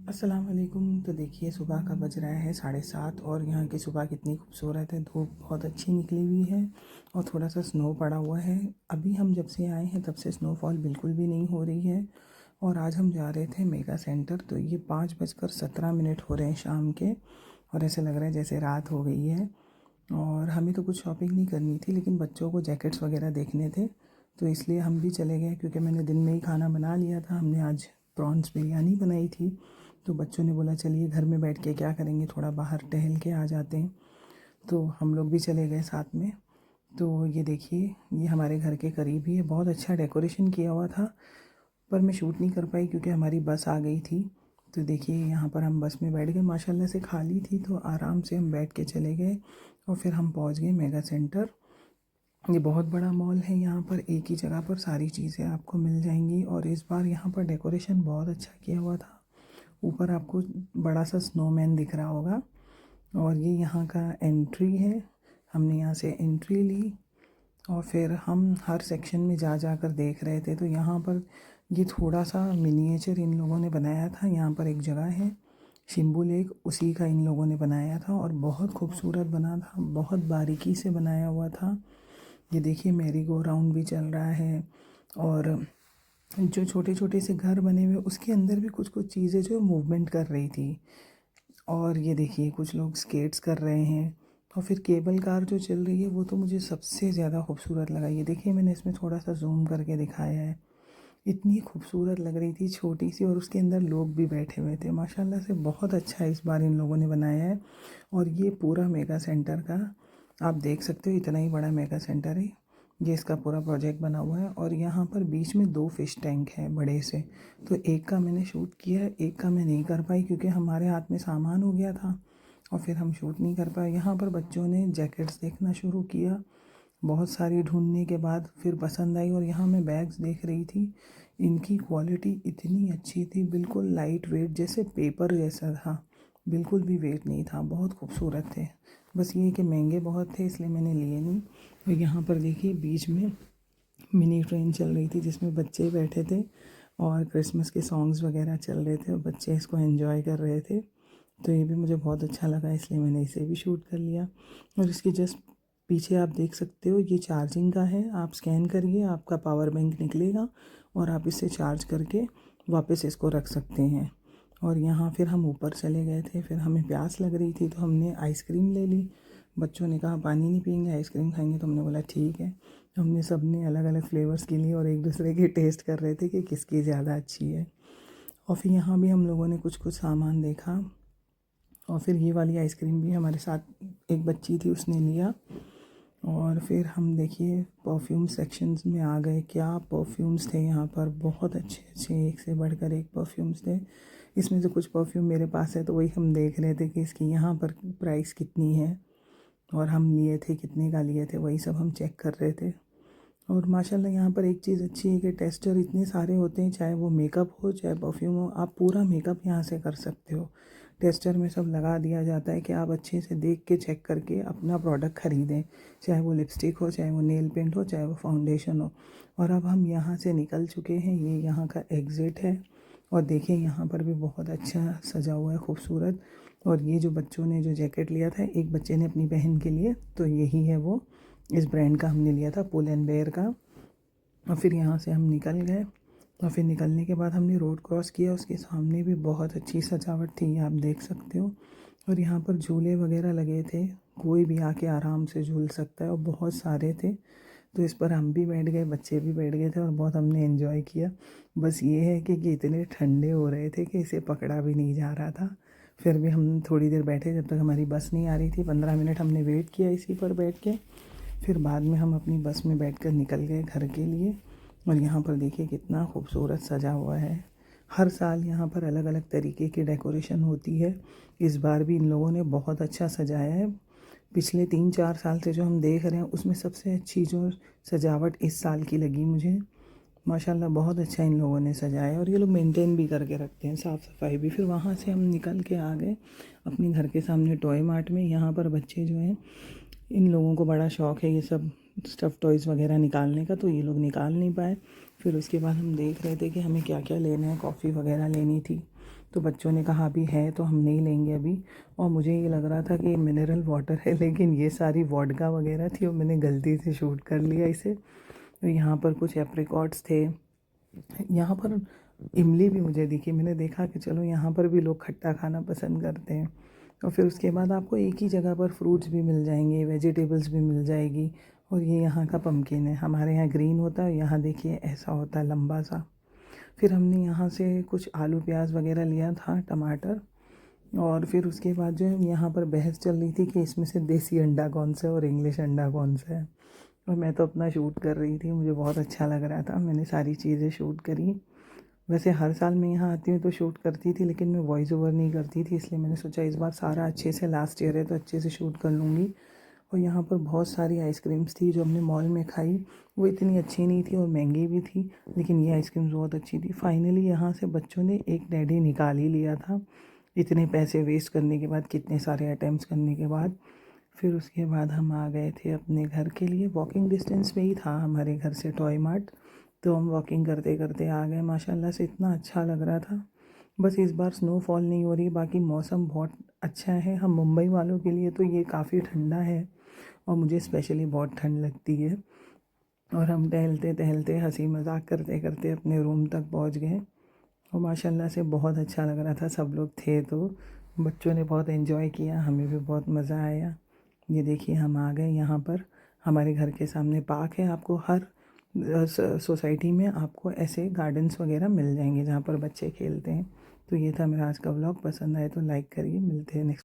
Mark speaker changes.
Speaker 1: अस्सलाम वालेकुम। तो देखिए सुबह का बज रहा है 7:30 और यहाँ की सुबह कितनी खूबसूरत है। धूप बहुत अच्छी निकली हुई है और थोड़ा सा स्नो पड़ा हुआ है। अभी हम जब से आए हैं तब से स्नोफॉल बिल्कुल भी नहीं हो रही है। और आज हम जा रहे थे मेगा सेंटर, तो ये 5:17 हो रहे हैं शाम के और ऐसे लग रहा है जैसे रात हो गई है। और हमें तो कुछ शॉपिंग नहीं करनी थी, लेकिन बच्चों को जैकेट्स वगैरह देखने थे, तो इसलिए हम भी चले गए। क्योंकि मैंने दिन में ही खाना बना लिया था, हमने आज प्रॉन्स बिरयानी बनाई थी। तो बच्चों ने बोला चलिए घर में बैठ के क्या करेंगे, थोड़ा बाहर टहल के आ जाते हैं। तो हम लोग भी चले गए साथ में। तो ये देखिए, ये हमारे घर के करीब ही है। बहुत अच्छा डेकोरेशन किया हुआ था, पर मैं शूट नहीं कर पाई क्योंकि हमारी बस आ गई थी। तो देखिए यहाँ पर हम बस में बैठ गए, माशाल्लाह से खाली थी, तो आराम से हम बैठ के चले गए और फिर हम पहुँच गए मेगा सेंटर। ये बहुत बड़ा मॉल है, यहाँ पर एक ही जगह पर सारी चीज़ें आपको मिल जाएंगी। और इस बार यहाँ पर डेकोरेशन बहुत अच्छा किया हुआ था। ऊपर आपको बड़ा सा स्नोमैन दिख रहा होगा। और ये यहाँ का एंट्री है। हमने यहाँ से एंट्री ली और फिर हम हर सेक्शन में जा जा कर देख रहे थे। तो यहाँ पर ये थोड़ा सा मिनिएचर इन लोगों ने बनाया था। यहाँ पर एक जगह है शिम्बू लेक, उसी का इन लोगों ने बनाया था और बहुत खूबसूरत बना था, बहुत बारीकी से बनाया हुआ था। ये देखिए मैरी गो राउंड भी चल रहा है। और जो छोटे छोटे से घर बने हुए उसके अंदर भी कुछ कुछ चीज़ें जो मूवमेंट कर रही थी। और ये देखिए कुछ लोग स्केट्स कर रहे हैं। और फिर केबल कार जो चल रही है वो तो मुझे सबसे ज़्यादा खूबसूरत लगा। ये देखिए मैंने इसमें थोड़ा सा जूम करके दिखाया है। इतनी खूबसूरत लग रही थी, छोटी सी, और उसके अंदर लोग भी बैठे हुए थे। माशाल्लाह से बहुत अच्छा इस बार इन लोगों ने बनाया है। और ये पूरा मेगा सेंटर का आप देख सकते हो, इतना ही बड़ा मेगा सेंटर है ये। इसका पूरा प्रोजेक्ट बना हुआ है और यहाँ पर बीच में 2 फिश टैंक हैं बड़े से। तो एक का मैंने शूट किया है, एक का मैं नहीं कर पाई क्योंकि हमारे हाथ में सामान हो गया था और फिर हम शूट नहीं कर पाए। यहाँ पर बच्चों ने जैकेट्स देखना शुरू किया, बहुत सारी ढूंढने के बाद फिर पसंद आई। और यहाँ मैं बैग्स देख रही थी, इनकी क्वालिटी इतनी अच्छी थी, बिल्कुल लाइट वेट, जैसे पेपर जैसा था, बिल्कुल भी वेट नहीं था, बहुत खूबसूरत थे। बस ये कि महंगे बहुत थे इसलिए मैंने लिए नहीं। और यहाँ पर देखिए बीच में मिनी ट्रेन चल रही थी जिसमें बच्चे बैठे थे और क्रिसमस के सॉन्ग्स वगैरह चल रहे थे और बच्चे इसको एंजॉय कर रहे थे। तो ये भी मुझे बहुत अच्छा लगा, इसलिए मैंने इसे भी शूट कर लिया। और इसके जस्ट पीछे आप देख सकते हो ये चार्जिंग का है। आप स्कैन करिए, आपका पावर बैंक निकलेगा और आप इसे चार्ज करके वापस इसको रख सकते हैं। और यहाँ फिर हम ऊपर चले गए थे, फिर हमें प्यास लग रही थी तो हमने आइसक्रीम ले ली। बच्चों ने कहा पानी नहीं पियेंगे, आइसक्रीम खाएंगे, तो हमने बोला ठीक है। हमने सब ने अलग अलग फ्लेवर्स की ली और एक दूसरे की टेस्ट कर रहे थे कि किसकी ज़्यादा अच्छी है। और फिर यहाँ भी हम लोगों ने कुछ कुछ सामान देखा और फिर ये वाली आइसक्रीम भी हमारे साथ एक बच्ची थी उसने लिया। और फिर हम देखिए परफ्यूम सेक्शंस में आ गए। क्या परफ्यूम्स थे यहाँ पर, बहुत अच्छे अच्छे, एक से बढ़कर एक परफ्यूम्स थे। इसमें से कुछ परफ्यूम मेरे पास है तो वही हम देख रहे थे कि इसकी यहाँ पर प्राइस कितनी है और हम लिए थे कितने का लिए थे, वही सब हम चेक कर रहे थे। और माशाल्लाह यहाँ पर एक चीज़ अच्छी है कि टेस्टर इतने सारे होते हैं, चाहे वो मेकअप हो चाहे परफ्यूम हो, आप पूरा मेकअप यहाँ से कर सकते हो। टेस्टर में सब लगा दिया जाता है कि आप अच्छे से देख के चेक करके अपना प्रोडक्ट ख़रीदें, चाहे वो लिपस्टिक हो, चाहे वो नेल पेंट हो, चाहे वो फाउंडेशन हो। और अब हम यहाँ से निकल चुके हैं, ये यहाँ का एग्ज़िट है। और देखिए यहाँ पर भी बहुत अच्छा सजा हुआ है, खूबसूरत। और ये जो बच्चों ने जो जैकेट लिया था, एक बच्चे ने अपनी बहन के लिए, तो यही है वो, इस ब्रांड का हमने लिया था, पुल एंड बेयर का। और फिर यहाँ से हम निकल गए और फिर निकलने के बाद हमने रोड क्रॉस किया, उसके सामने भी बहुत अच्छी सजावट थी, आप देख सकते हो। और यहाँ पर झूले वगैरह लगे थे, कोई भी आके आराम से झूल सकता है और बहुत सारे थे। तो इस पर हम भी बैठ गए, बच्चे भी बैठ गए थे और बहुत हमने एंजॉय किया। बस ये है कि इतने ठंडे हो रहे थे कि इसे पकड़ा भी नहीं जा रहा था। फिर भी हम थोड़ी देर बैठे जब तक हमारी बस नहीं आ रही थी, 15 मिनट हमने वेट किया इसी पर बैठ के। फिर बाद में हम अपनी बस में बैठकर निकल गए घर के लिए। और यहाँ पर देखिए कितना खूबसूरत सजा हुआ है। हर साल यहाँ पर अलग अलग तरीके की डेकोरेशन होती है, इस बार भी इन लोगों ने बहुत अच्छा सजाया है। पिछले 3-4 साल से जो हम देख रहे हैं उसमें सबसे अच्छी जो सजावट इस साल की लगी मुझे। माशाल्लाह बहुत अच्छा इन लोगों ने सजाया और ये लोग मेंटेन भी करके रखते हैं, साफ़ सफाई भी। फिर वहाँ से हम निकल के आ गए अपने घर के सामने टॉय मार्ट में। यहाँ पर बच्चे जो हैं, इन लोगों को बड़ा शौक़ है ये सब स्टफ़ टॉयज़ वगैरह निकालने का, तो ये लोग निकाल नहीं पाए। फिर उसके बाद हम देख रहे थे कि हमें क्या क्या लेना है, कॉफ़ी वगैरह लेनी थी। तो बच्चों ने कहा अभी है तो हम नहीं लेंगे अभी। और मुझे ये लग रहा था कि मिनरल वाटर है, लेकिन ये सारी वोडका वगैरह थी और मैंने गलती से शूट कर लिया इसे। तो यहाँ पर कुछ एप्रिकॉट्स थे, यहाँ पर इमली भी मुझे दिखी। मैंने देखा कि चलो यहाँ पर भी लोग खट्टा खाना पसंद करते हैं। और फिर उसके बाद आपको एक ही जगह पर फ्रूट्स भी मिल जाएंगे, वेजिटेबल्स भी मिल जाएगी। और ये यहाँ का पम्पकिन है, हमारे यहाँ ग्रीन होता है, यहाँ देखिए ऐसा होता है लंबा सा। फिर हमने यहाँ से कुछ आलू प्याज वगैरह लिया था, टमाटर। और फिर उसके बाद जो है यहाँ पर बहस चल रही थी कि इसमें से देसी अंडा कौन सा है और इंग्लिश अंडा कौन सा है। और मैं तो अपना शूट कर रही थी, मुझे बहुत अच्छा लग रहा था, मैंने सारी चीज़ें शूट करी। वैसे हर साल मैं यहाँ आती हूँ तो शूट करती थी, लेकिन मैं वॉइस ओवर नहीं करती थी, इसलिए मैंने सोचा इस बार सारा अच्छे से, लास्ट ईयर है तो अच्छे से शूट कर लूँगी। और यहाँ पर बहुत सारी आइसक्रीम्स थी जो हमने मॉल में खाई, वो इतनी अच्छी नहीं थी और महंगी भी थी, लेकिन ये आइसक्रीम्स बहुत अच्छी थी। फाइनली यहाँ से बच्चों ने एक टेडी निकाल ही लिया था, इतने पैसे वेस्ट करने के बाद, कितने सारे अटैम्प्ट्स करने के बाद। फिर उसके बाद हम आ गए थे अपने घर के लिए, वॉकिंग डिस्टेंस में ही था हमारे घर से टॉय मार्ट। तो हम वॉकिंग करते करते आ गए, माशाल्लाह से इतना अच्छा लग रहा था। बस इस बार स्नोफॉल नहीं हो रही, बाकी मौसम बहुत अच्छा है। हम मुंबई वालों के लिए तो ये काफ़ी ठंडा है और मुझे स्पेशली बहुत ठंड लगती है। और हम टहलते टहलते, हंसी मजाक करते करते अपने रूम तक पहुंच गए। और माशाल्लाह से बहुत अच्छा लग रहा था, सब लोग थे तो बच्चों ने बहुत एंजॉय किया, हमें भी बहुत मज़ा आया। ये देखिए हम आ गए यहाँ पर, हमारे घर के सामने पार्क है। आपको हर सोसाइटी में आपको ऐसे गार्डन्स वगैरह मिल जाएंगे जहाँ पर बच्चे खेलते हैं। तो ये था मेरा आज का व्लॉग, पसंद आए तो लाइक करिए, मिलते हैं नेक्स्ट।